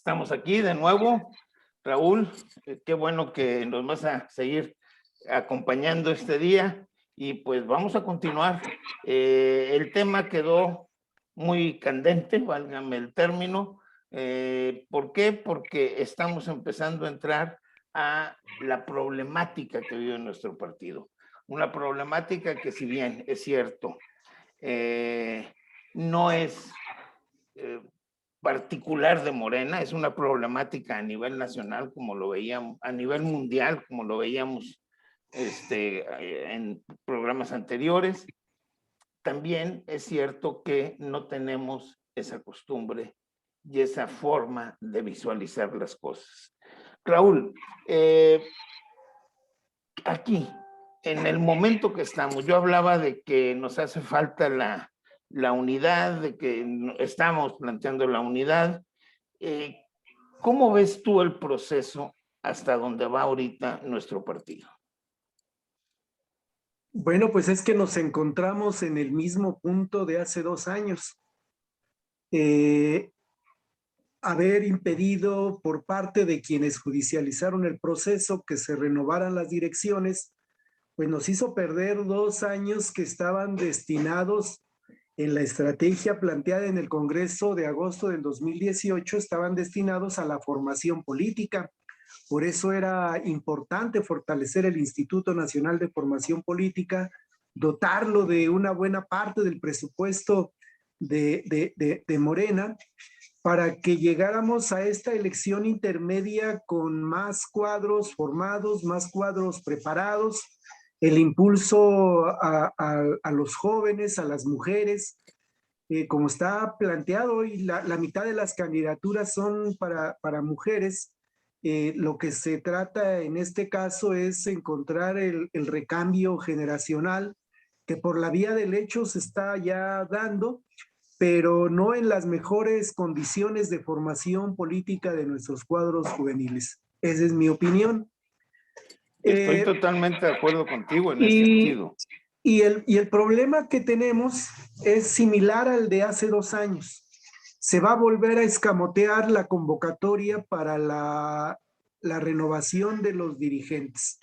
Estamos aquí de nuevo. Raúl, qué bueno que nos vas a seguir acompañando este día y pues vamos a continuar. El tema quedó muy candente, válgame el término. ¿Por qué? Porque estamos empezando a entrar a la problemática que vive nuestro partido. Una problemática que, si bien es cierto, no es particular de Morena, es una problemática a nivel nacional, como lo veíamos, a nivel mundial, como lo veíamos en programas anteriores. También es cierto que no tenemos esa costumbre y esa forma de visualizar las cosas. Raúl, aquí, en el momento que estamos, yo hablaba de que nos hace falta la unidad, de que estamos planteando la unidad. ¿Cómo ves tú el proceso hasta donde va ahorita nuestro partido? Bueno, pues es que nos encontramos en el mismo punto de hace 2 años. Haber impedido por parte de quienes judicializaron el proceso que se renovaran las direcciones, pues nos hizo perder 2 años que estaban destinados en la estrategia planteada en el Congreso de agosto del 2018, estaban destinados a la formación política. Por eso era importante fortalecer el Instituto Nacional de Formación Política, dotarlo de una buena parte del presupuesto de Morena, para que llegáramos a esta elección intermedia con más cuadros formados, más cuadros preparados, el impulso a los jóvenes, a las mujeres. Como está planteado hoy, la mitad de las candidaturas son para mujeres. Lo que se trata en este caso es encontrar el recambio generacional que por la vía del hecho se está ya dando, pero no en las mejores condiciones de formación política de nuestros cuadros juveniles. Esa es mi opinión. Estoy totalmente de acuerdo contigo en ese sentido. Y el problema que tenemos es similar al de hace 2 años. Se va a volver a escamotear la convocatoria para la renovación de los dirigentes.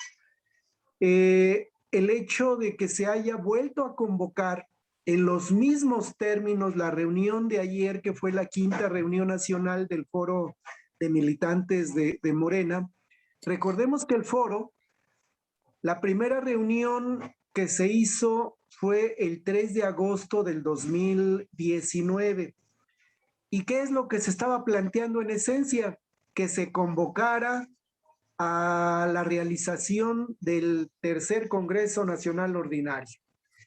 El hecho de que se haya vuelto a convocar en los mismos términos la reunión de ayer, que fue la 5ª reunión nacional del Foro de Militantes de Morena. Recordemos que el foro, la primera reunión que se hizo fue el 3 de agosto del 2019. ¿Y qué es lo que se estaba planteando en esencia? Que se convocara a la realización del tercer Congreso Nacional Ordinario.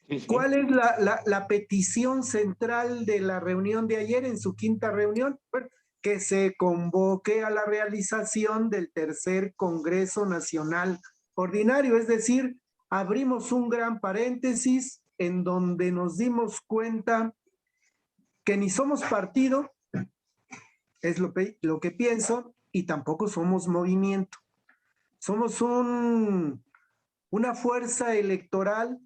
Sí. ¿Cuál es la petición central de la reunión de ayer en su 5ª reunión? Bueno, que se convoque a la realización del tercer Congreso Nacional Ordinario, es decir, abrimos un gran paréntesis en donde nos dimos cuenta que ni somos partido, es lo que pienso, y tampoco somos movimiento. Somos una fuerza electoral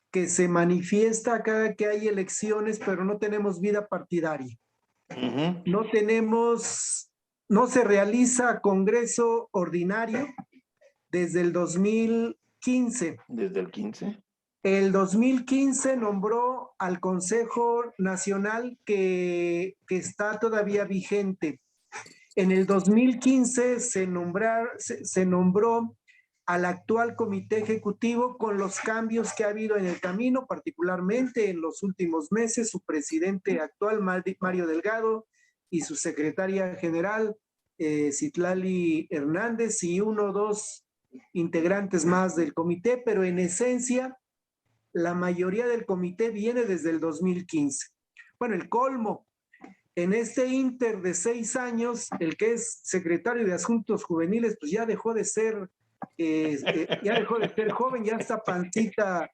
que se manifiesta cada que hay elecciones, pero no tenemos vida partidaria. No se realiza Congreso Ordinario desde el 2015. ¿Desde el 15? El 2015 nombró al Consejo Nacional que está todavía vigente. En el 2015 se nombró al actual Comité Ejecutivo con los cambios que ha habido en el camino, particularmente en los últimos meses, su presidente actual, Mario Delgado, y su secretaria general, Citlali Hernández, y 1 o 2 integrantes más del comité, pero en esencia, la mayoría del comité viene desde el 2015. Bueno, el colmo, en este inter de 6 años, el que es secretario de Asuntos Juveniles, pues ya dejó de ser joven, ya esta pancita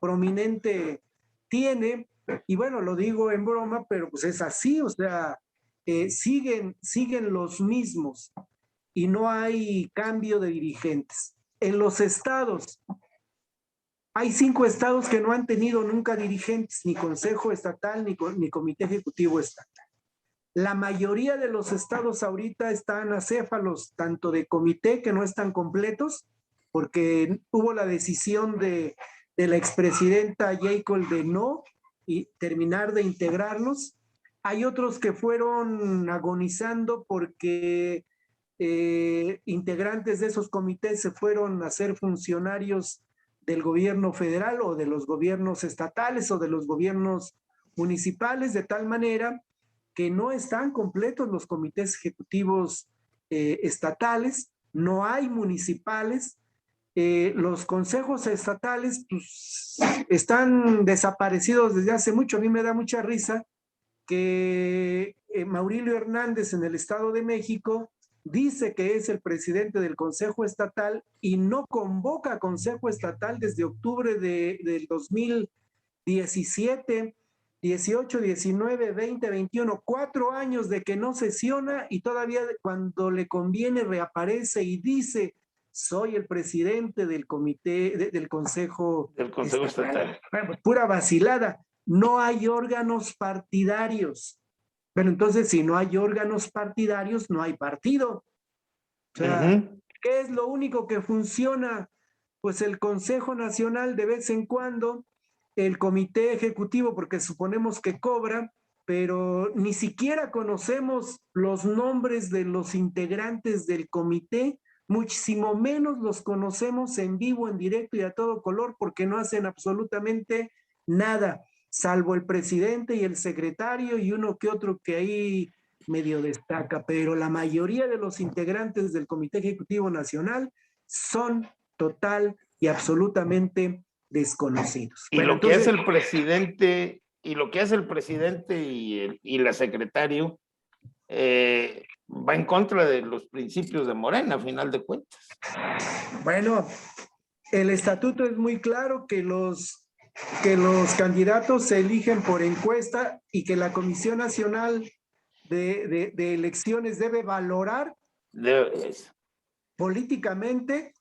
prominente tiene, y bueno, lo digo en broma, pero pues es así, o sea, siguen los mismos y no hay cambio de dirigentes. En los estados, hay 5 estados que no han tenido nunca dirigentes, ni consejo estatal, ni comité ejecutivo estatal. La mayoría de los estados ahorita están acéfalos, tanto de comité que no están completos, porque hubo la decisión de la expresidenta Jacob de no y terminar de integrarlos. Hay otros que fueron agonizando porque integrantes de esos comités se fueron a ser funcionarios del gobierno federal o de los gobiernos estatales o de los gobiernos municipales, de tal manera que no están completos los comités ejecutivos estatales, no hay municipales, los consejos estatales pues, están desaparecidos desde hace mucho. A mí me da mucha risa que Maurilio Hernández en el Estado de México dice que es el presidente del Consejo Estatal y no convoca Consejo Estatal desde octubre del 2017, 18, 19, 20, 21, 4 años de que no sesiona y todavía cuando le conviene reaparece y dice soy el presidente del comité, del Consejo Estatal. Bueno, pues pura vacilada. No hay órganos partidarios. Pero entonces, si no hay órganos partidarios, no hay partido. O sea, ¿qué es lo único que funciona? Pues el Consejo Nacional de vez en cuando, el Comité Ejecutivo, porque suponemos que cobra, pero ni siquiera conocemos los nombres de los integrantes del comité, muchísimo menos los conocemos en vivo, en directo y a todo color, porque no hacen absolutamente nada, salvo el presidente y el secretario y uno que otro que ahí medio destaca, pero la mayoría de los integrantes del Comité Ejecutivo Nacional son total y absolutamente desconocidos. Y bueno, lo que hace el presidente, y la secretario, va en contra de los principios de Morena, a final de cuentas. Bueno, el estatuto es muy claro que los candidatos se eligen por encuesta y que la Comisión Nacional de Elecciones debe valorar políticamente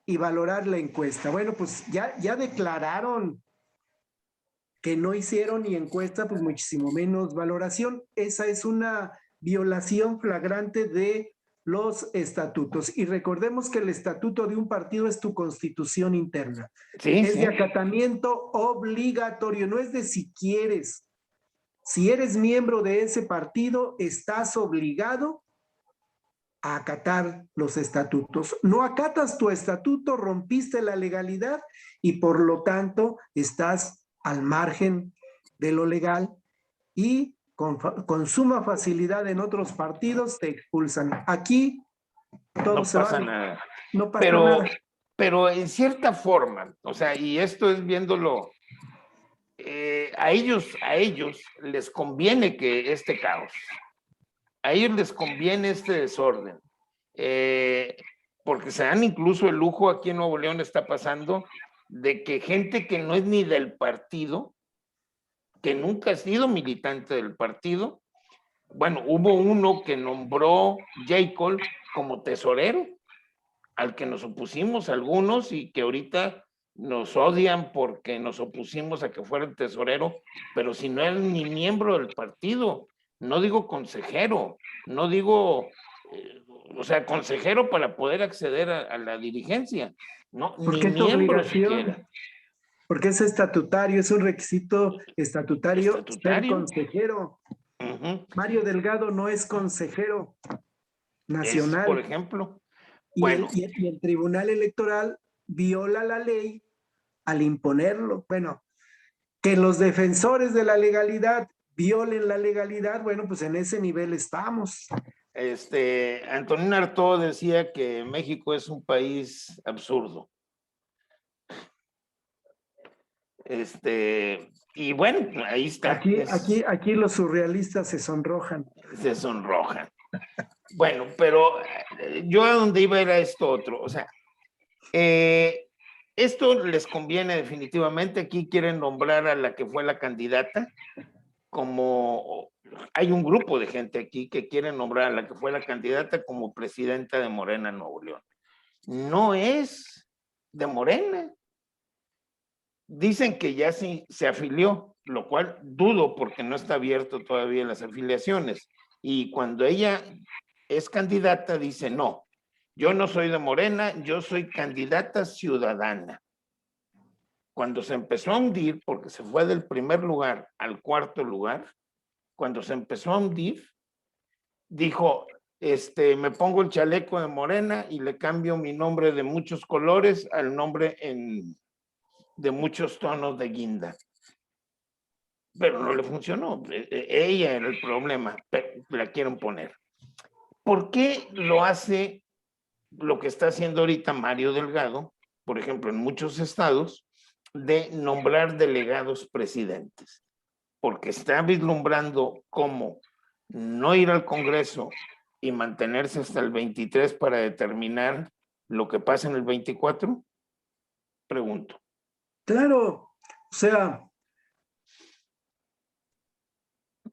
y valorar la encuesta. Bueno, pues ya declararon que no hicieron ni encuesta, pues muchísimo menos valoración. Esa es una violación flagrante de los estatutos. Y recordemos que el estatuto de un partido es tu constitución interna. Sí, es de acatamiento obligatorio, no es de si quieres. Si eres miembro de ese partido, estás obligado a acatar los estatutos. No acatas tu estatuto, rompiste la legalidad y por lo tanto estás al margen de lo legal y con suma facilidad en otros partidos te expulsan. Aquí todo no se pasa va. nada. No pasa nada. Pero en cierta forma, o sea, y esto es viéndolo, a ellos les conviene que este caos, a ellos les conviene este desorden, porque se dan incluso el lujo, aquí en Nuevo León está pasando, de que gente que no es ni del partido, que nunca ha sido militante del partido, bueno, hubo uno que nombró Jacob como tesorero, al que nos opusimos algunos y que ahorita nos odian porque nos opusimos a que fuera el tesorero, pero si no es ni miembro del partido, no digo consejero, no digo, o sea, consejero para poder acceder a la dirigencia, no, ni miembro siquiera. Porque es estatutario, es un requisito estatutario ser consejero. Mario Delgado no es consejero nacional. Es, por ejemplo. Bueno. Y el Tribunal Electoral viola la ley al imponerlo. Bueno, que los defensores de la legalidad violen la legalidad, bueno, pues en ese nivel estamos. Antonín Artaud decía que México es un país absurdo. Y bueno, ahí está. Aquí los surrealistas se sonrojan. Se sonrojan. Bueno, pero yo a donde iba era esto otro, o sea, esto les conviene definitivamente. Aquí quieren nombrar a la que fue la candidata, como hay un grupo de gente aquí que quieren nombrar a la que fue la candidata como presidenta de Morena Nuevo León. No es de Morena. Dicen que ya sí se afilió, lo cual dudo porque no está abierto todavía las afiliaciones, Y cuando ella es candidata, dice, no, yo no soy de Morena, yo soy candidata ciudadana. Cuando se empezó a hundir, porque se fue del primer lugar al cuarto lugar, cuando se empezó a hundir, dijo, me pongo el chaleco de Morena y le cambio mi nombre de muchos colores al nombre de muchos tonos de guinda. Pero no le funcionó. Ella era el problema, pero la quieren poner. ¿Por qué lo hace lo que está haciendo ahorita Mario Delgado, por ejemplo, en muchos estados, de nombrar delegados presidentes? Porque está vislumbrando cómo no ir al Congreso y mantenerse hasta el 23 para determinar lo que pasa en el 24? Pregunto. Claro, o sea,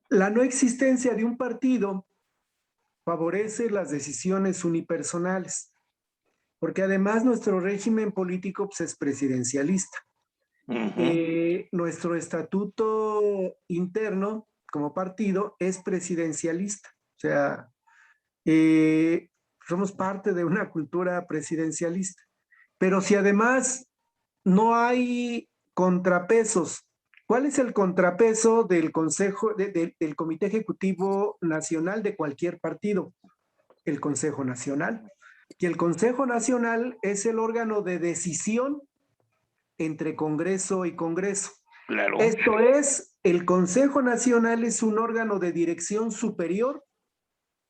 la no existencia de un partido favorece las decisiones unipersonales, porque además nuestro régimen político pues, es presidencialista. Nuestro estatuto interno como partido es presidencialista, o sea, somos parte de una cultura presidencialista. Pero si además no hay contrapesos, ¿cuál es el contrapeso del Consejo, del Comité Ejecutivo Nacional de cualquier partido? El Consejo Nacional. Y el Consejo Nacional es el órgano de decisión entre Congreso y Congreso. Claro. Esto es, el Consejo Nacional es un órgano de dirección superior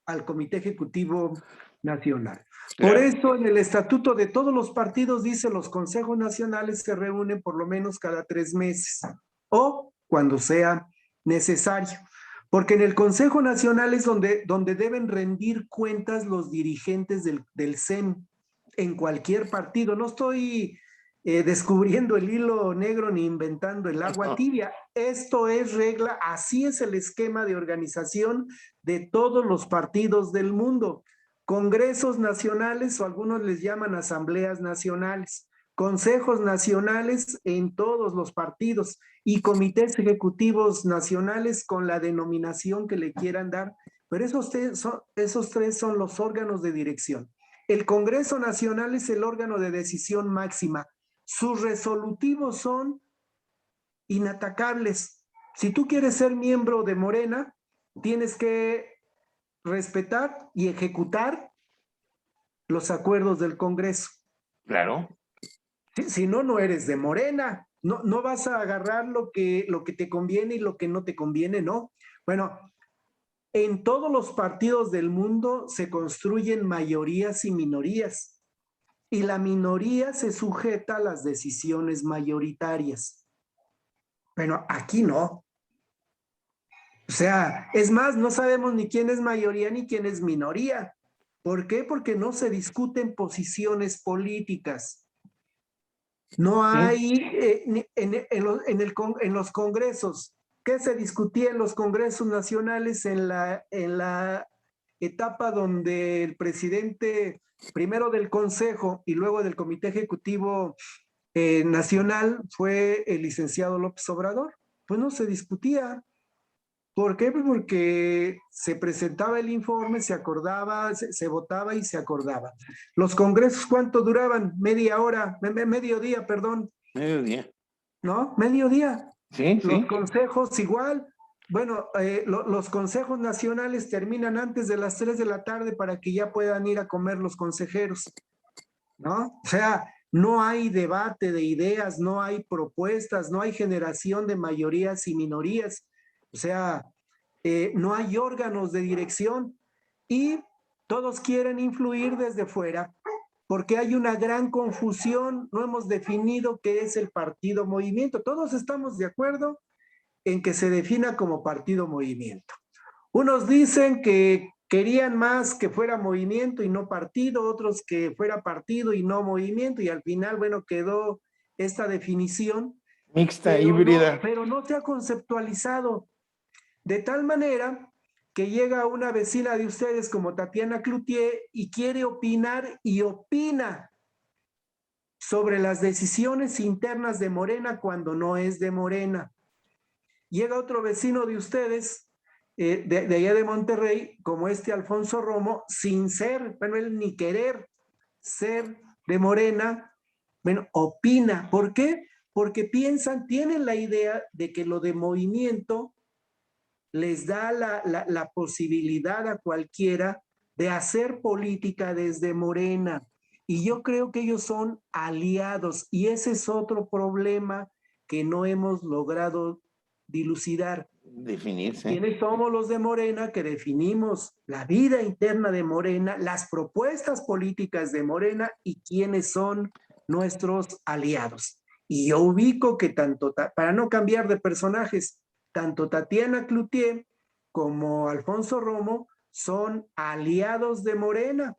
al Comité Ejecutivo Nacional. Por eso en el estatuto de todos los partidos dice los consejos nacionales se reúnen por lo menos cada 3 meses o cuando sea necesario. Porque en el Consejo Nacional es donde deben rendir cuentas los dirigentes del CEN en cualquier partido. No estoy descubriendo el hilo negro ni inventando el agua tibia. Esto es regla, así es el esquema de organización de todos los partidos del mundo. Congresos nacionales, o algunos les llaman asambleas nacionales, consejos nacionales en todos los partidos y comités ejecutivos nacionales con la denominación que le quieran dar, pero esos tres son los órganos de dirección. El Congreso Nacional es el órgano de decisión máxima. Sus resolutivos son inatacables. Si tú quieres ser miembro de Morena, tienes que respetar y ejecutar los acuerdos del Congreso. Claro. Si no, no eres de Morena. No vas a agarrar lo que te conviene y lo que no te conviene, ¿no? Bueno, en todos los partidos del mundo se construyen mayorías y minorías. Y la minoría se sujeta a las decisiones mayoritarias. Bueno, aquí no. O sea, es más, no sabemos ni quién es mayoría ni quién es minoría. ¿Por qué? Porque no se discuten posiciones políticas. No hay en los congresos. ¿Qué se discutía en los congresos nacionales en la etapa donde el presidente, primero del Consejo y luego del Comité Ejecutivo Nacional, fue el licenciado López Obrador? Pues no se discutía. ¿Por qué? Pues porque se presentaba el informe, se acordaba, se votaba y se acordaba. ¿Los congresos cuánto duraban? Mediodía, perdón. Mediodía. ¿No? Mediodía. Sí, Los sí. consejos igual. Bueno, los consejos nacionales terminan antes de las 3 de la tarde para que ya puedan ir a comer los consejeros, ¿no? O sea, no hay debate de ideas, no hay propuestas, no hay generación de mayorías y minorías. O sea, no hay órganos de dirección y todos quieren influir desde fuera porque hay una gran confusión, no hemos definido qué es el partido movimiento. Todos estamos de acuerdo en que se defina como partido movimiento. Unos dicen que querían más que fuera movimiento y no partido, otros que fuera partido y no movimiento, y al final, bueno, quedó esta definición. Mixta, híbrida. Pero no se ha conceptualizado. De tal manera que llega una vecina de ustedes como Tatiana Cloutier y quiere opinar y opina sobre las decisiones internas de Morena cuando no es de Morena. Llega otro vecino de ustedes de allá de Monterrey, como Alfonso Romo, sin ser, bueno, él ni querer ser de Morena, bueno, opina. ¿Por qué? Porque piensan, tienen la idea de que lo de movimiento les da la posibilidad a cualquiera de hacer política desde Morena. Y yo creo que ellos son aliados y ese es otro problema que no hemos logrado dilucidar. Definirse. ¿Quiénes somos los de Morena que definimos la vida interna de Morena, las propuestas políticas de Morena y quiénes son nuestros aliados? Y yo ubico que tanto, para no cambiar de personajes, tanto Tatiana Cloutier como Alfonso Romo son aliados de Morena,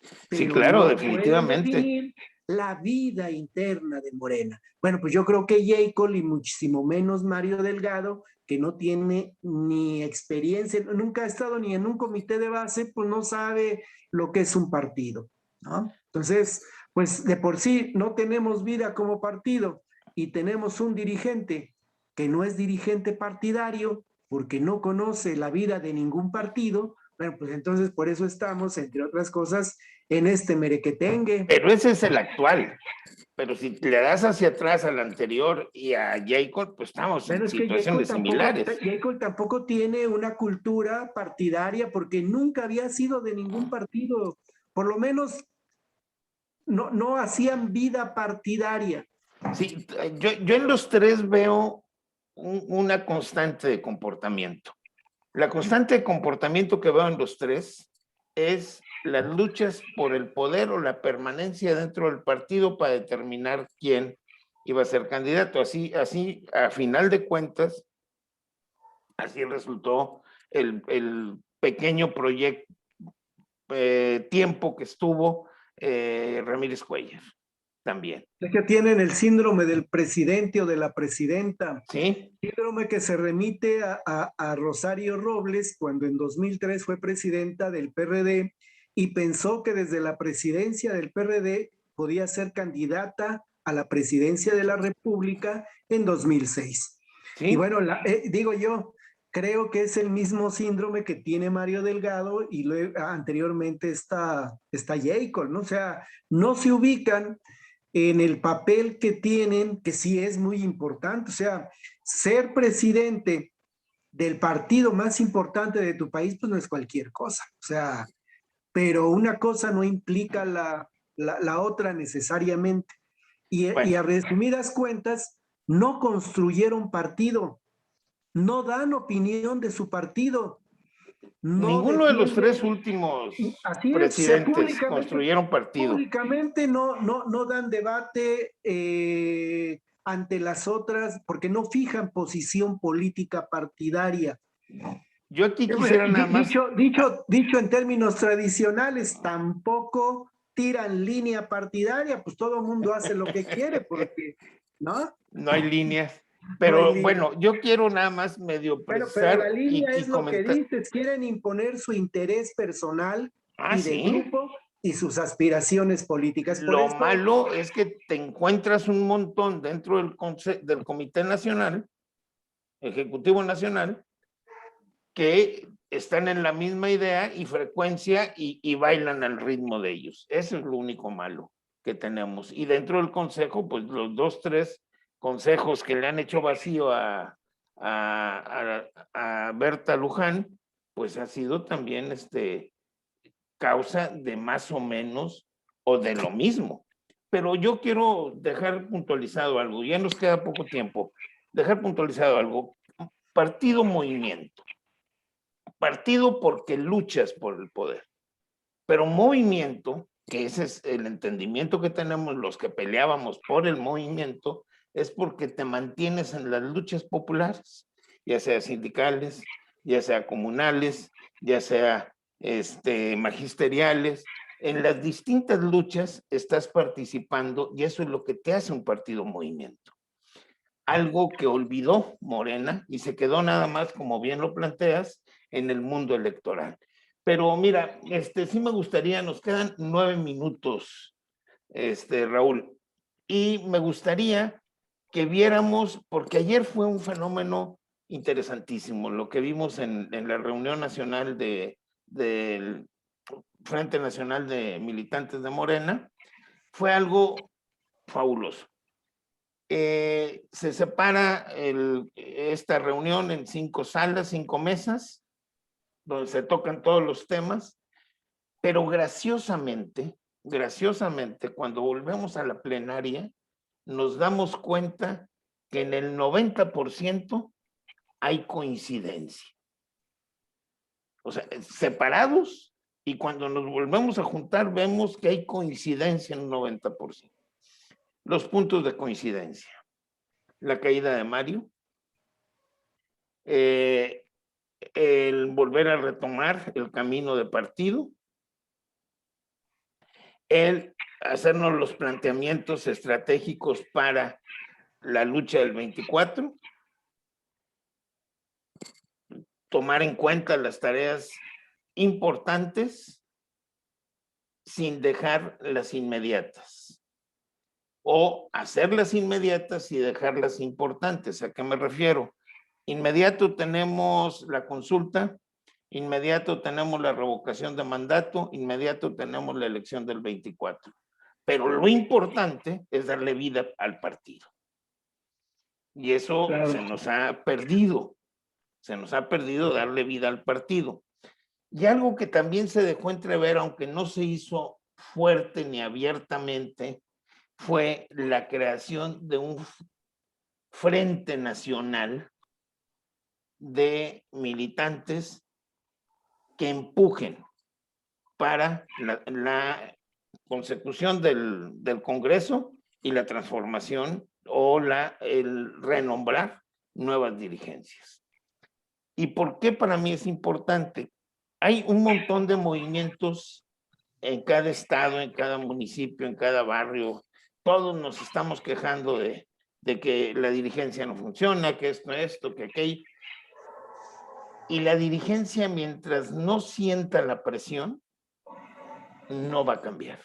Sí, pero claro, no pueden definitivamente. definir la vida interna de Morena. Bueno, pues yo creo que Jacob y muchísimo menos Mario Delgado, que no tiene ni experiencia, nunca ha estado ni en un comité de base, pues no sabe lo que es un partido, ¿no? Entonces, pues de por sí no tenemos vida como partido y tenemos un dirigente que no es dirigente partidario porque no conoce la vida de ningún partido. Bueno, pues entonces por eso estamos, entre otras cosas, en este merequetengue. Pero ese es el actual. Pero si le das hacia atrás al anterior y a Jacob, pues estamos Pero en es que situaciones similares. Jacob tampoco tiene una cultura partidaria porque nunca había sido de ningún partido. Por lo menos no hacían vida partidaria. Sí, yo en los tres veo una constante de comportamiento. La constante de comportamiento que veo en los tres es las luchas por el poder o la permanencia dentro del partido para determinar quién iba a ser candidato. Así a final de cuentas, así resultó el pequeño proyecto, tiempo que estuvo Ramírez Cuellar también. Es que tienen el síndrome del presidente o de la presidenta. ¿Sí? Síndrome que se remite a Rosario Robles cuando en 2003 fue presidenta del PRD y pensó que desde la presidencia del PRD podía ser candidata a la presidencia de la República en 2006. Y ¿Sí? bueno, digo yo, creo que es el mismo síndrome que tiene Mario Delgado y anteriormente está Jacob, ¿no? O sea, no se ubican en el papel que tienen, que sí es muy importante. O sea, ser presidente del partido más importante de tu país, pues no es cualquier cosa. O sea, pero una cosa no implica la otra necesariamente. Y Bueno, a resumidas cuentas, no construyeron partido, no dan opinión de su partido, no ninguno de los tres defienden. últimos Así es, presidentes construyeron partido. públicamente no dan debate ante las otras porque no fijan posición política partidaria. Yo aquí quisiera nada más, Dicho en términos tradicionales, tampoco tiran línea partidaria, pues todo el mundo hace lo que quiere, porque, ¿no? no hay líneas, No hay pero línea. bueno, yo quiero nada más medio Bueno, pero la precisar línea y es lo que comentar. dices, quieren imponer su interés personal Ah, y de sí. grupo y sus aspiraciones políticas. Por Lo eso, malo es que te encuentras un montón dentro del Comité Nacional, Ejecutivo Nacional, que están en la misma idea y frecuencia y bailan al ritmo de ellos. Eso es lo único malo que tenemos. Y dentro del consejo, pues los dos, tres consejos que le han hecho vacío a Berta Luján, pues ha sido también causa de más o menos o de lo mismo. Pero yo quiero dejar puntualizado algo, ya nos queda poco tiempo, dejar puntualizado algo. Partido movimiento. Partido porque luchas por el poder, pero movimiento, que ese es el entendimiento que tenemos los que peleábamos por el movimiento, es porque te mantienes en las luchas populares, ya sea sindicales, ya sea comunales, ya sea magisteriales. En las distintas luchas estás participando y eso es lo que te hace un partido movimiento. Algo que olvidó Morena y se quedó nada más, como bien lo planteas, en el mundo electoral. Pero mira, sí me gustaría, nos quedan 9 minutos, Raúl, y me gustaría que viéramos, porque ayer fue un fenómeno interesantísimo. Lo que vimos en la reunión nacional del Frente Nacional de Militantes de Morena fue algo fabuloso. Se separa esta reunión en 5 salas, 5 mesas, donde se tocan todos los temas, pero graciosamente, cuando volvemos a la plenaria, nos damos cuenta que en el 90% hay coincidencia. O sea, separados, y cuando nos volvemos a juntar vemos que hay coincidencia en un 90%. Los puntos de coincidencia: la caída de Mario, el volver a retomar el camino de partido, el hacernos los planteamientos estratégicos para la lucha del 24, tomar en cuenta las tareas importantes sin dejar las inmediatas, o hacerlas inmediatas y dejarlas importantes. ¿A qué me refiero? Inmediato tenemos la consulta, inmediato tenemos la revocación de mandato, inmediato tenemos la elección del 24. Pero lo importante es darle vida al partido. Y eso Claro. se nos ha perdido. Se nos ha perdido darle vida al partido. Y algo que también se dejó entrever, aunque no se hizo fuerte ni abiertamente, fue la creación de un frente nacional de militantes que empujen para la consecución del Congreso y la transformación o el renombrar nuevas dirigencias. ¿Y por qué para mí es importante? Hay un montón de movimientos en cada estado, en cada municipio, en cada barrio. Todos nos estamos quejando de que la dirigencia no funciona, que esto, que aquello. Y la dirigencia, mientras no sienta la presión, no va a cambiar.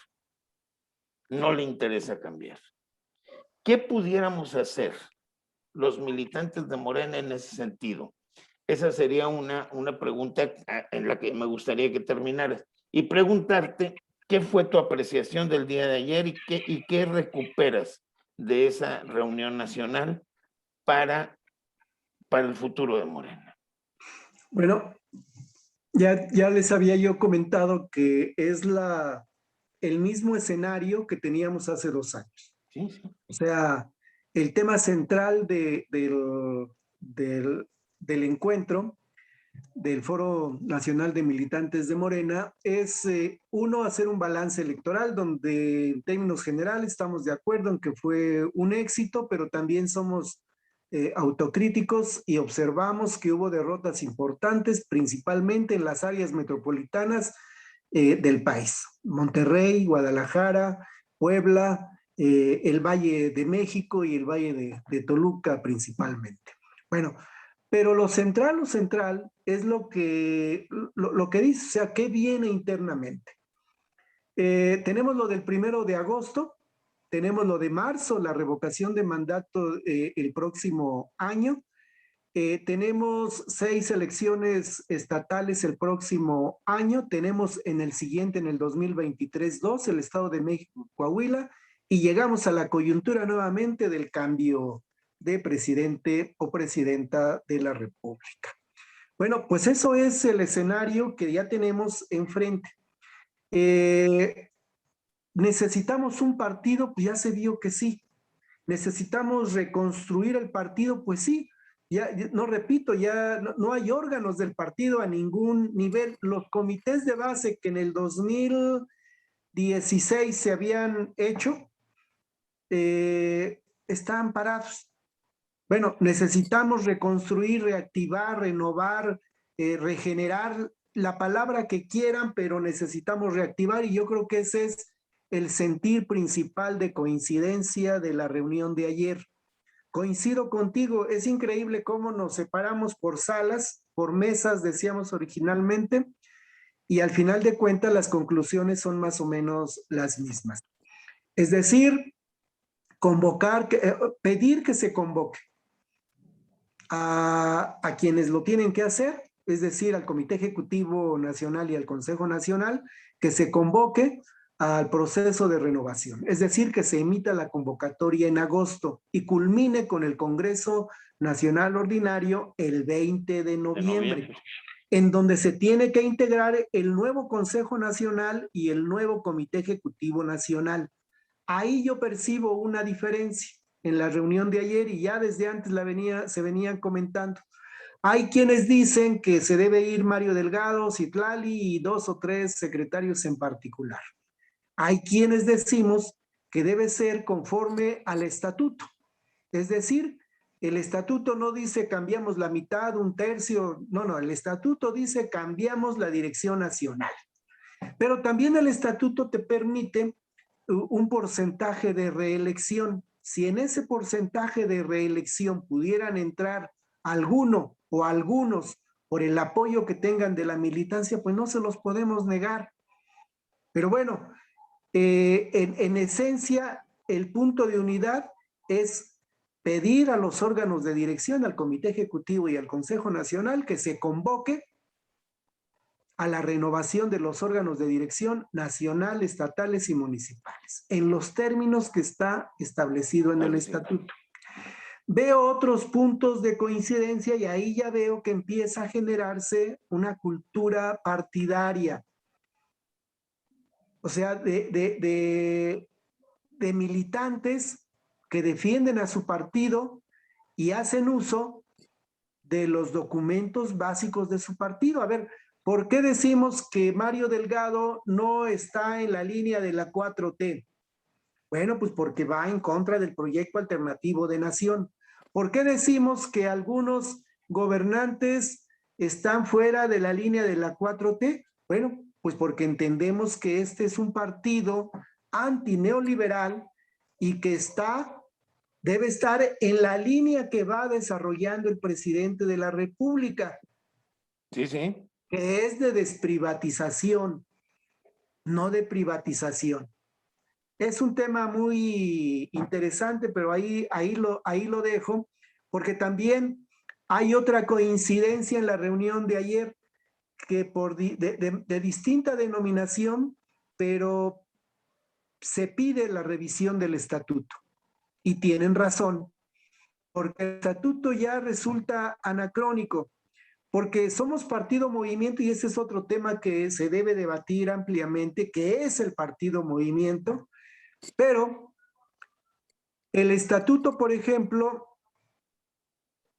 No le interesa cambiar. ¿Qué pudiéramos hacer los militantes de Morena en ese sentido? Esa sería una pregunta en la que me gustaría que terminaras. Y preguntarte, ¿qué fue tu apreciación del día de ayer y qué recuperas de esa reunión nacional para el futuro de Morena? Bueno, ya les había yo comentado que es el mismo escenario que teníamos hace 2 años. Sí, sí. O sea, el tema central del encuentro del Foro Nacional de Militantes de Morena es, uno, hacer un balance electoral donde en términos generales estamos de acuerdo en que fue un éxito, pero también somos autocríticos y observamos que hubo derrotas importantes, principalmente en las áreas metropolitanas del país: Monterrey, Guadalajara, Puebla, el Valle de México y el Valle de Toluca principalmente. Bueno, pero lo central es lo que dice, o sea, ¿qué viene internamente? Tenemos lo del 1 de agosto, tenemos lo de marzo, la revocación de mandato el próximo año. Tenemos 6 elecciones estatales el próximo año. Tenemos en el siguiente, en el 2023, 2, el Estado de México, Coahuila, y llegamos a la coyuntura nuevamente del cambio de presidente o presidenta de la República. Bueno, pues eso es el escenario que ya tenemos enfrente. ¿Necesitamos un partido? Pues ya se vio que sí. ¿Necesitamos reconstruir el partido? Pues sí. Ya, no repito, ya no hay órganos del partido a ningún nivel. Los comités de base que en el 2016 se habían hecho están parados. Bueno, necesitamos reconstruir, reactivar, renovar, regenerar, la palabra que quieran, pero necesitamos reactivar, y yo creo que ese es el sentir principal de coincidencia de la reunión de ayer. Coincido contigo, es increíble cómo nos separamos por salas, por mesas, decíamos originalmente, y al final de cuentas las conclusiones son más o menos las mismas. Es decir, pedir que se convoque. a quienes lo tienen que hacer, es decir, al Comité Ejecutivo Nacional y al Consejo Nacional, que se convoque al proceso de renovación. Es decir, que se emita la convocatoria en agosto y culmine con el Congreso Nacional Ordinario el 20 de noviembre, en donde se tiene que integrar el nuevo Consejo Nacional y el nuevo Comité Ejecutivo Nacional. Ahí yo percibo una diferencia en la reunión de ayer y ya desde antes se venían comentando. Hay quienes dicen que se debe ir Mario Delgado, Citlali y 2 o 3 secretarios en particular. Hay quienes decimos que debe ser conforme al estatuto. Es decir, el estatuto no dice cambiamos la mitad, un tercio, no, el estatuto dice cambiamos la dirección nacional. Pero también el estatuto te permite un porcentaje de reelección. Si en ese porcentaje de reelección pudieran entrar alguno o algunos por el apoyo que tengan de la militancia, pues no se los podemos negar. Pero bueno, en esencia, el punto de unidad es pedir a los órganos de dirección, al Comité Ejecutivo y al Consejo Nacional, que se convoque a la renovación de los órganos de dirección nacional, estatales y municipales, en los términos que está establecido en el estatuto. Veo otros puntos de coincidencia y ahí ya veo que empieza a generarse una cultura partidaria. O sea, de militantes que defienden a su partido y hacen uso de los documentos básicos de su partido. A ver, ¿por qué decimos que Mario Delgado no está en la línea de la 4T? Bueno, pues porque va en contra del proyecto alternativo de nación. ¿Por qué decimos que algunos gobernantes están fuera de la línea de la 4T? Bueno, pues porque entendemos que este es un partido antineoliberal y que debe estar en la línea que va desarrollando el presidente de la República. Sí, sí. Que es de desprivatización, no de privatización. Es un tema muy interesante, pero ahí lo dejo, porque también hay otra coincidencia en la reunión de ayer, que de distinta denominación, pero se pide la revisión del estatuto. Y tienen razón, porque el estatuto ya resulta anacrónico, porque somos partido movimiento y ese es otro tema que se debe debatir ampliamente, que es el partido movimiento, pero el estatuto, por ejemplo,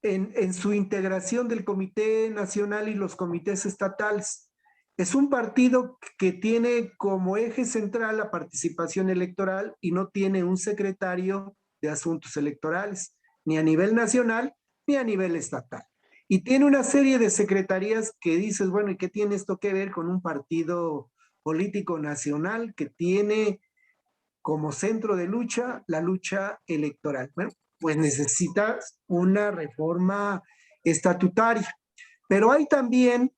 en su integración del Comité Nacional y los comités estatales, es un partido que tiene como eje central la participación electoral y no tiene un secretario de asuntos electorales, ni a nivel nacional ni a nivel estatal. Y tiene una serie de secretarías que dices, bueno, ¿y qué tiene esto que ver con un partido político nacional que tiene como centro de lucha la lucha electoral? Bueno, pues necesitas una reforma estatutaria. Pero hay también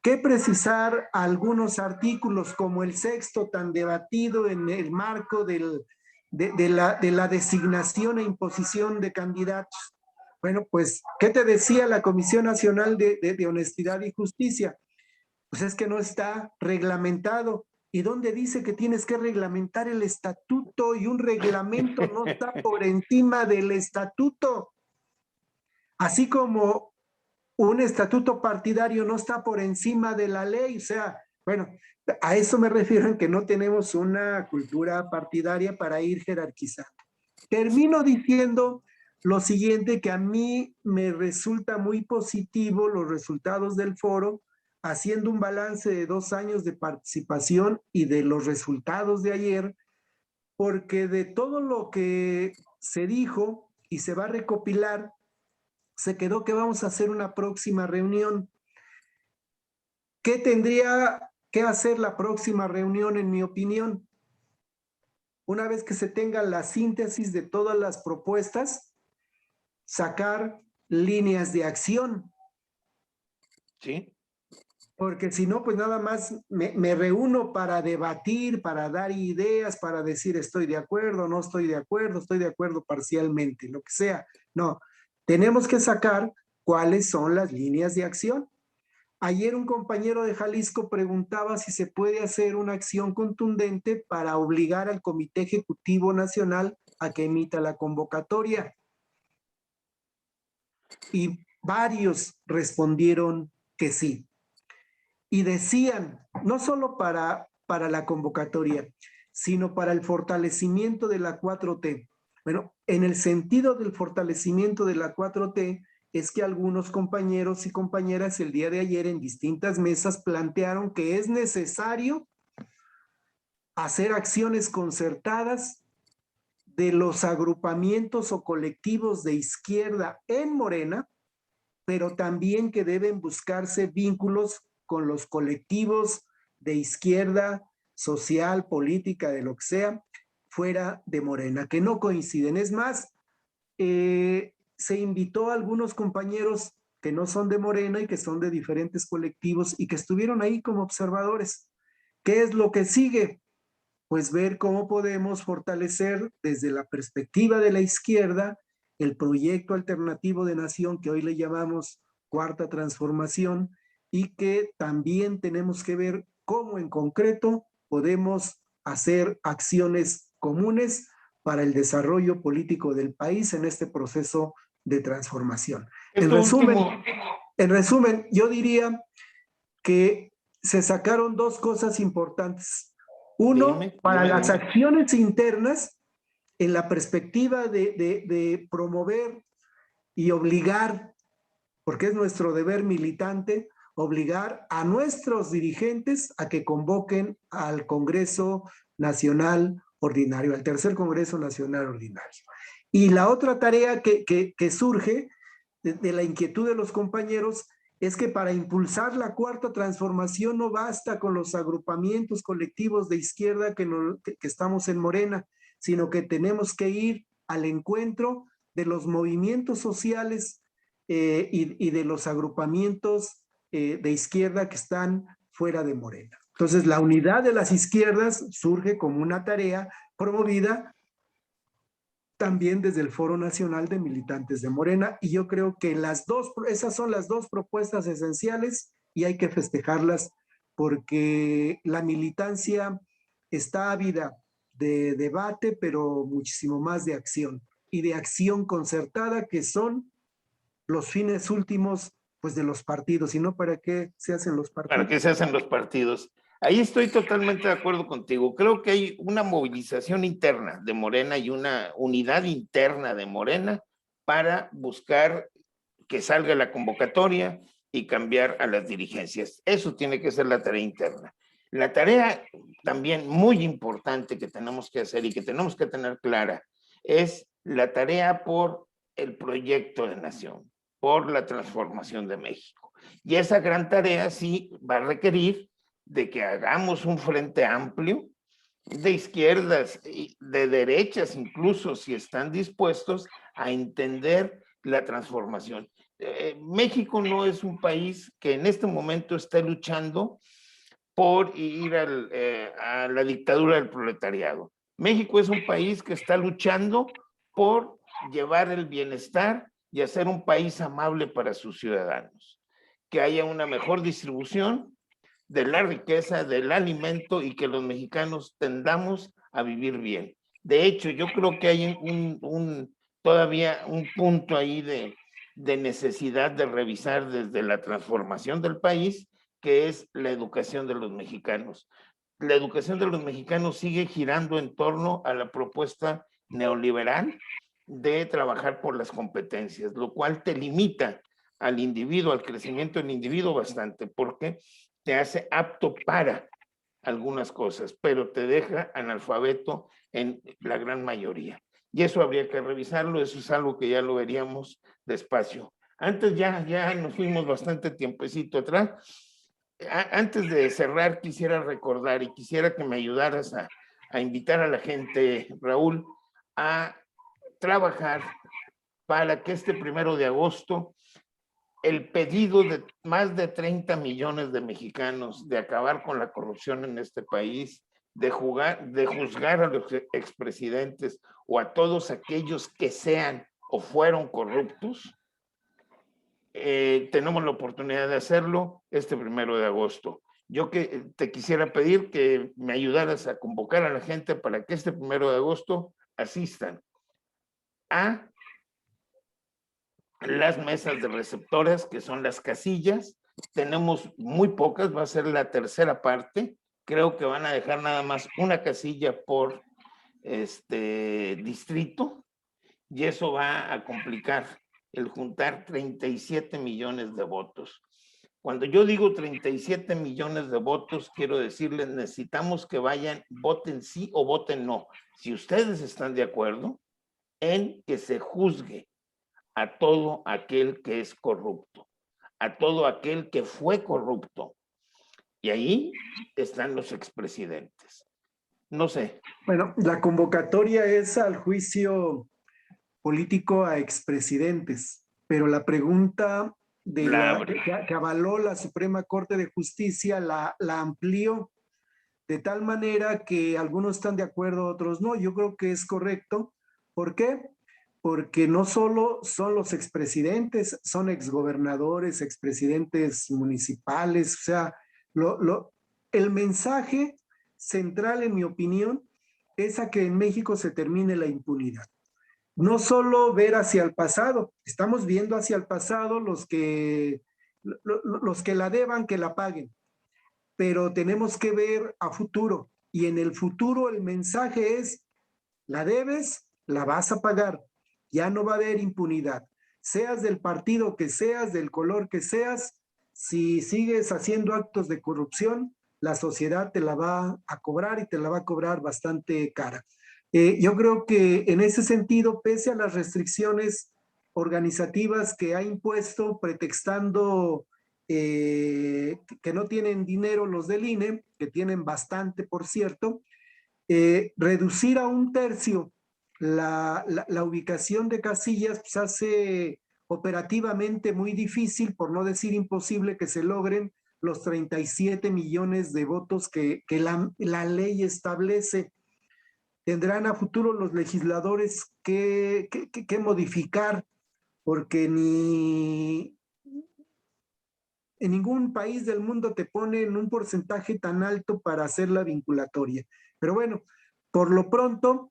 que precisar algunos artículos como el sexto tan debatido en el marco de la designación e imposición de candidatos. Bueno, pues, ¿qué te decía la Comisión Nacional de Honestidad y Justicia? Pues es que no está reglamentado. ¿Y dónde dice que tienes que reglamentar el estatuto? Y un reglamento no está por encima del estatuto. Así como un estatuto partidario no está por encima de la ley. O sea, bueno, a eso me refiero en que no tenemos una cultura partidaria para ir jerarquizando. Termino diciendo lo siguiente, que a mí me resulta muy positivo los resultados del foro, haciendo un balance de 2 años de participación y de los resultados de ayer, porque de todo lo que se dijo y se va a recopilar, se quedó que vamos a hacer una próxima reunión. ¿Qué tendría que hacer la próxima reunión, en mi opinión? Una vez que se tenga la síntesis de todas las propuestas, sacar líneas de acción. Sí. Porque si no, pues nada más me reúno para debatir, para dar ideas, para decir estoy de acuerdo, no estoy de acuerdo parcialmente, lo que sea. No, tenemos que sacar cuáles son las líneas de acción. Ayer un compañero de Jalisco preguntaba si se puede hacer una acción contundente para obligar al Comité Ejecutivo Nacional a que emita la convocatoria. Y varios respondieron que sí. Y decían, no solo para la convocatoria, sino para el fortalecimiento de la 4T. Bueno, en el sentido del fortalecimiento de la 4T, es que algunos compañeros y compañeras el día de ayer en distintas mesas plantearon que es necesario hacer acciones concertadas de los agrupamientos o colectivos de izquierda en Morena, pero también que deben buscarse vínculos con los colectivos de izquierda, social, política, de lo que sea, fuera de Morena, que no coinciden. Es más, se invitó a algunos compañeros que no son de Morena y que son de diferentes colectivos y que estuvieron ahí como observadores. ¿Qué es lo que sigue? Pues ver cómo podemos fortalecer desde la perspectiva de la izquierda el proyecto alternativo de nación que hoy le llamamos Cuarta Transformación, y que también tenemos que ver cómo en concreto podemos hacer acciones comunes para el desarrollo político del país en este proceso de transformación. En resumen, yo diría que se sacaron dos cosas importantes. Uno, para las acciones internas, en la perspectiva de promover y obligar, porque es nuestro deber militante, obligar a nuestros dirigentes a que convoquen al Congreso Nacional Ordinario, al tercer Congreso Nacional Ordinario. Y la otra tarea que surge de la inquietud de los compañeros es que para impulsar la cuarta transformación no basta con los agrupamientos colectivos de izquierda que estamos en Morena, sino que tenemos que ir al encuentro de los movimientos sociales y de los agrupamientos de izquierda que están fuera de Morena. Entonces, la unidad de las izquierdas surge como una tarea promovida también desde el Foro Nacional de Militantes de Morena, y yo creo que esas son las dos propuestas esenciales y hay que festejarlas porque la militancia está ávida de debate, pero muchísimo más de acción, y de acción concertada, que son los fines últimos pues de los partidos, y no para qué se hacen los partidos. Para qué se hacen los partidos. Ahí estoy totalmente de acuerdo contigo. Creo que hay una movilización interna de Morena y una unidad interna de Morena para buscar que salga la convocatoria y cambiar a las dirigencias. Eso tiene que ser la tarea interna. La tarea también muy importante que tenemos que hacer y que tenemos que tener clara es la tarea por el proyecto de nación, por la transformación de México. Y esa gran tarea sí va a requerir de que hagamos un frente amplio de izquierdas y de derechas, incluso si están dispuestos a entender la transformación. México no es un país que en este momento esté luchando por ir a la dictadura del proletariado. México es un país que está luchando por llevar el bienestar y hacer un país amable para sus ciudadanos, que haya una mejor distribución de la riqueza, del alimento, y que los mexicanos tendamos a vivir bien. De hecho, yo creo que hay todavía un punto ahí de necesidad de revisar desde la transformación del país, que es la educación de los mexicanos. La educación de los mexicanos sigue girando en torno a la propuesta neoliberal de trabajar por las competencias, lo cual te limita al individuo, al crecimiento del individuo bastante, porque te hace apto para algunas cosas, pero te deja analfabeto en la gran mayoría. Y eso habría que revisarlo, eso es algo que ya lo veríamos despacio. Antes ya nos fuimos bastante tiempecito atrás. Antes de cerrar, quisiera recordar y quisiera que me ayudaras a invitar a la gente, Raúl, a trabajar para que este 1 de agosto el pedido de más de 30 millones de mexicanos de acabar con la corrupción en este país, de juzgar a los expresidentes o a todos aquellos que sean o fueron corruptos, tenemos la oportunidad de hacerlo este 1 de agosto. Yo que te quisiera pedir que me ayudaras a convocar a la gente para que este 1 de agosto asistan a las mesas de receptoras, que son las casillas. Tenemos muy pocas, va a ser la tercera parte. Creo que van a dejar nada más una casilla por distrito, y eso va a complicar el juntar 37 millones de votos. Cuando yo digo 37 millones de votos, quiero decirles, necesitamos que vayan, voten sí o voten no. Si ustedes están de acuerdo en que se juzgue a todo aquel que es corrupto, a todo aquel que fue corrupto. Y ahí están los expresidentes. No sé. Bueno, la convocatoria es al juicio político a expresidentes, pero la pregunta que avaló la Suprema Corte de Justicia la amplió de tal manera que algunos están de acuerdo, otros no. Yo creo que es correcto. ¿Por qué? Porque no solo son los expresidentes, son exgobernadores, expresidentes municipales, o sea, el mensaje central, en mi opinión, es a que en México se termine la impunidad. No solo ver hacia el pasado, estamos viendo hacia el pasado los que la deban, que la paguen, pero tenemos que ver a futuro, y en el futuro el mensaje es: la debes, la vas a pagar, ya no va a haber impunidad, seas del partido que seas, del color que seas. Si sigues haciendo actos de corrupción, la sociedad te la va a cobrar, y te la va a cobrar bastante cara. Yo creo que en ese sentido, pese a las restricciones organizativas que ha impuesto, pretextando que no tienen dinero los del INE, que tienen bastante, por cierto, reducir a 1/3 la ubicación de casillas, pues hace operativamente muy difícil, por no decir imposible, que se logren los 37 millones de votos que la ley establece. Tendrán a futuro los legisladores que modificar, porque en ningún país del mundo te ponen un porcentaje tan alto para hacerla vinculatoria. Pero bueno, por lo pronto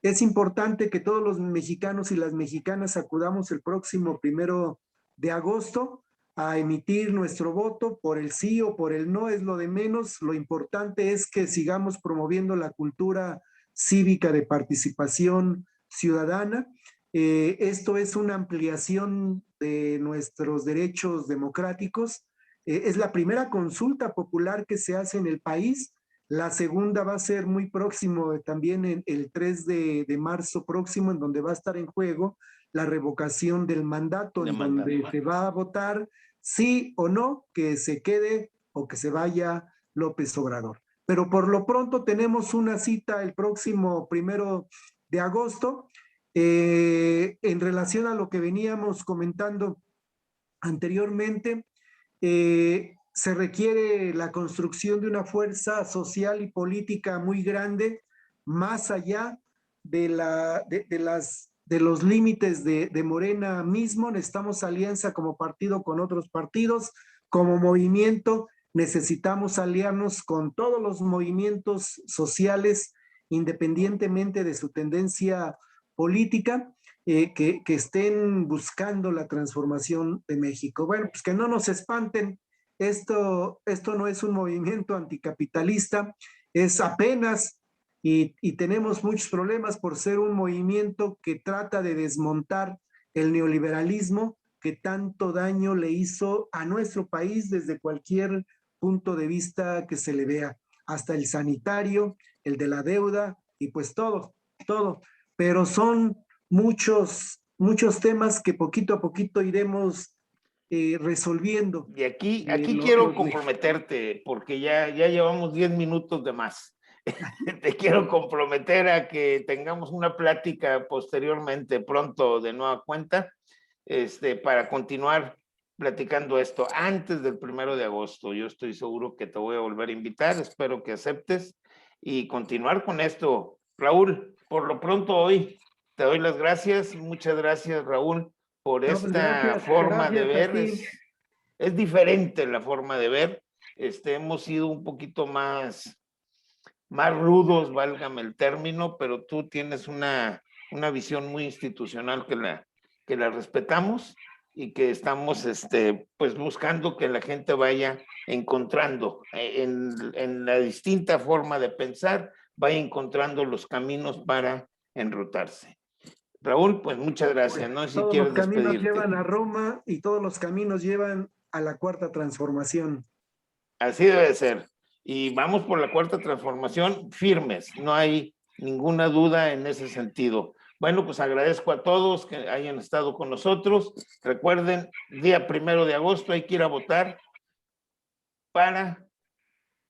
es importante que todos los mexicanos y las mexicanas acudamos el próximo 1 de agosto a emitir nuestro voto. Por el sí o por el no es lo de menos. Lo importante es que sigamos promoviendo la cultura cívica de participación ciudadana. Esto es una ampliación de nuestros derechos democráticos. Es la primera consulta popular que se hace en el país. La segunda va a ser muy próximo, también el 3 de marzo próximo, en donde va a estar en juego la revocación del mandato, donde se va a votar sí o no que se quede o que se vaya López Obrador. Pero por lo pronto tenemos una cita el próximo 1 de agosto. En relación a lo que veníamos comentando anteriormente, se requiere la construcción de una fuerza social y política muy grande, más allá de los límites de Morena mismo. Necesitamos alianza como partido con otros partidos, como movimiento. Necesitamos aliarnos con todos los movimientos sociales, independientemente de su tendencia política, que estén buscando la transformación de México. Bueno, pues que no nos espanten, esto no es un movimiento anticapitalista, es apenas, y tenemos muchos problemas por ser un movimiento que trata de desmontar el neoliberalismo que tanto daño le hizo a nuestro país desde cualquier punto de vista que se le vea, hasta el sanitario, el de la deuda, y pues todo. Pero son muchos temas que poquito a poquito iremos resolviendo. Y aquí quiero comprometerte, porque ya llevamos 10 minutos de más. Te quiero comprometer a que tengamos una plática posteriormente, pronto, de nueva cuenta, para continuar platicando esto antes del 1 de agosto. Yo estoy seguro que te voy a volver a invitar, espero que aceptes y continuar con esto. Raúl, por lo pronto hoy te doy las gracias. Muchas gracias, Raúl, por No, pues esta forma de gracias a ver. ti. Es diferente la forma de ver. Hemos sido un poquito más rudos, válgame el término, pero tú tienes una visión muy institucional que la respetamos y que estamos pues buscando que la gente vaya encontrando en la distinta forma de pensar, vaya encontrando los caminos para enrutarse. Raúl, pues muchas gracias, ¿no? Si Todos los quieres caminos despedirte. llevan a Roma y todos los caminos llevan a la cuarta transformación. Así debe ser. Y vamos por la cuarta transformación firmes. No hay ninguna duda en ese sentido. Bueno, pues agradezco a todos que hayan estado con nosotros. Recuerden, día 1 de agosto hay que ir a votar para,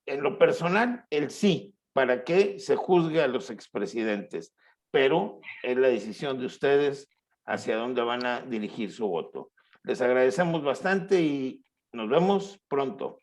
en lo personal, el sí, para que se juzgue a los expresidentes. Pero es la decisión de ustedes hacia dónde van a dirigir su voto. Les agradecemos bastante y nos vemos pronto.